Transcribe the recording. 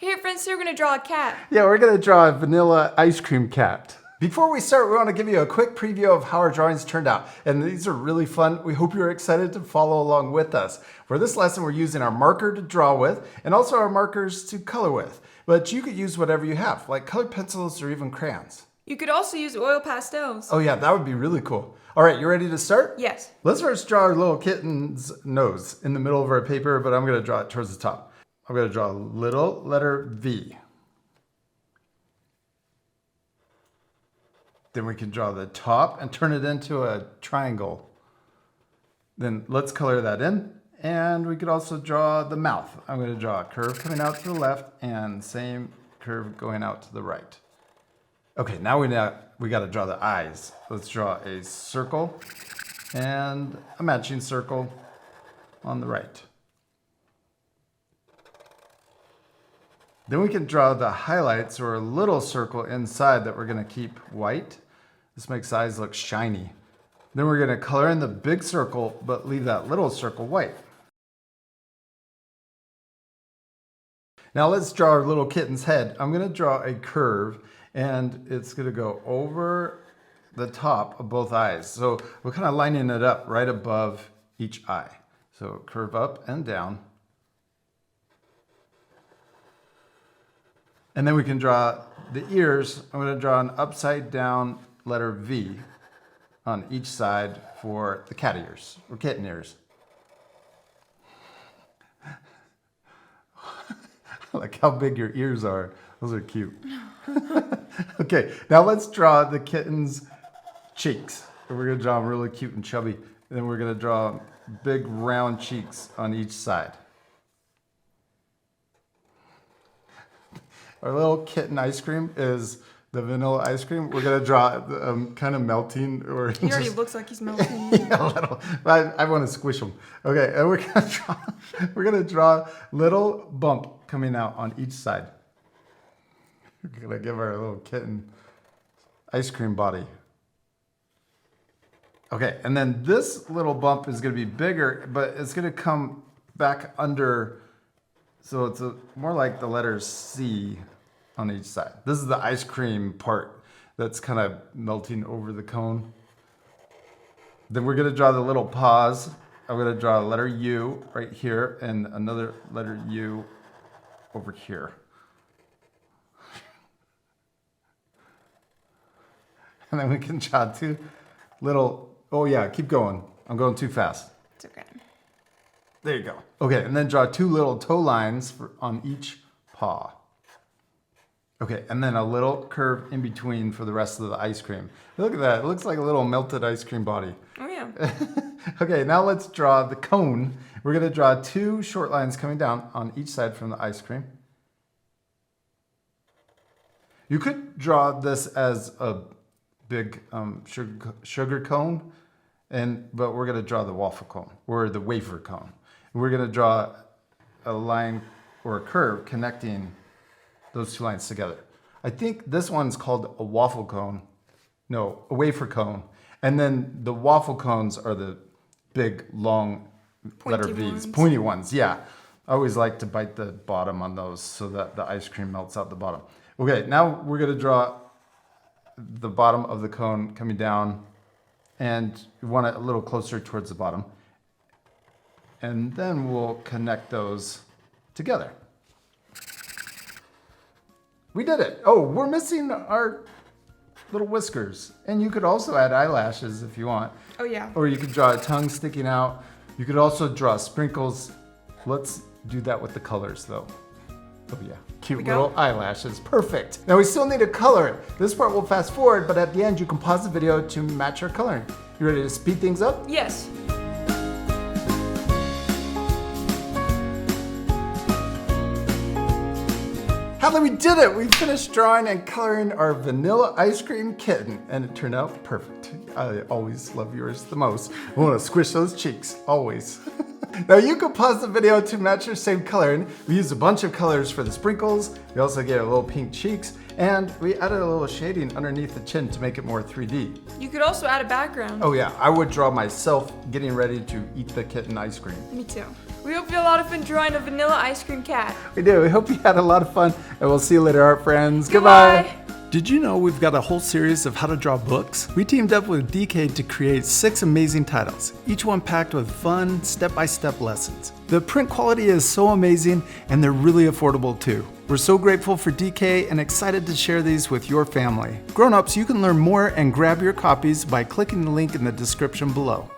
Here, friends, we're gonna draw a cat. Yeah, we're gonna draw a vanilla ice cream cat. Before we start, we want to give you a quick preview of how our drawings turned out. And these are really fun. We hope you're excited to follow along with us. For this lesson, we're using our marker to draw with and also our markers to color with. But you could use whatever you have, like colored pencils or even crayons. You could also use oil pastels. Oh yeah, that would be really cool. All right, you ready to start? Yes. Let's first draw our little kitten's nose in the middle of our paper, but I'm gonna draw it towards the top. I'm gonna draw a little letter V. Then we can draw the top and turn it into a triangle. Then let's color that in. And we could also draw the mouth. I'm gonna draw a curve coming out to the left and same curve going out to the right. Okay, now we gotta draw the eyes. Let's draw a circle and a matching circle on the right. Then we can draw the highlights or a little circle inside that we're gonna keep white. This makes eyes look shiny. Then we're gonna color in the big circle, but leave that little circle white. Now let's draw our little kitten's head. I'm gonna draw a curve and it's gonna go over the top of both eyes. So we're kind of lining it up right above each eye. So curve up and down. And then we can draw the ears. I'm going to draw an upside down letter V on each side for the cat ears or kitten ears. Like how big your ears are. Those are cute. Okay, now let's draw the kitten's cheeks. And we're going to draw them really cute and chubby. And then we're going to draw big round cheeks on each side. Our little kitten ice cream is the vanilla ice cream. We're gonna draw kind of melting, or He already looks like he's melting. Yeah, a little. I want to squish him. Okay, and we're gonna draw little bump coming out on each side. We're gonna give our little kitten ice cream body. Okay, and then this little bump is gonna be bigger, but it's gonna come back under. So it's more like the letter C on each side. This is the ice cream part that's kind of melting over the cone. Then we're gonna draw the little paws. I'm gonna draw a letter U right here and another letter U over here. And then we can draw two little, oh yeah, keep going. I'm going too fast. It's okay. There you go. Okay, and then draw two little toe lines on each paw. Okay, and then a little curve in between for the rest of the ice cream. Look at that, it looks like a little melted ice cream body. Oh yeah. Okay, now let's draw the cone. We're gonna draw two short lines coming down on each side from the ice cream. You could draw this as a big sugar cone, but we're gonna draw the waffle cone, or the wafer cone. We're going to draw a line or a curve connecting those two lines together. I think this one's called a waffle cone. No, a wafer cone. And then the waffle cones are the big, long letter V's. Pointy ones, yeah. I always like to bite the bottom on those so that the ice cream melts out the bottom. Okay, now we're going to draw the bottom of the cone coming down, and we want it a little closer towards the bottom. And then we'll connect those together. We did it. Oh, we're missing our little whiskers. And you could also add eyelashes if you want. Oh yeah. Or you could draw a tongue sticking out. You could also draw sprinkles. Let's do that with the colors though. Oh yeah, cute little eyelashes, perfect. Now we still need to color it. This part we'll fast forward, but at the end you can pause the video to match our coloring. You ready to speed things up? Yes. Hadley, we did it! We finished drawing and coloring our vanilla ice cream kitten, and it turned out perfect. I always love yours the most. I want to squish those cheeks, always. Now you can pause the video to match your same coloring. We used a bunch of colors for the sprinkles. We also gave it little pink cheeks, and we added a little shading underneath the chin to make it more 3D. You could also add a background. Oh yeah, I would draw myself getting ready to eat the kitten ice cream. Me too. We hope you had a lot of fun drawing a Vanilla Ice Cream Cat. We do. We hope you had a lot of fun, and we'll see you later, art friends. Goodbye. Did you know we've got a whole series of how to draw books? We teamed up with DK to create 6 amazing titles, each one packed with fun, step-by-step lessons. The print quality is so amazing, and they're really affordable too. We're so grateful for DK and excited to share these with your family. Grown-ups, you can learn more and grab your copies by clicking the link in the description below.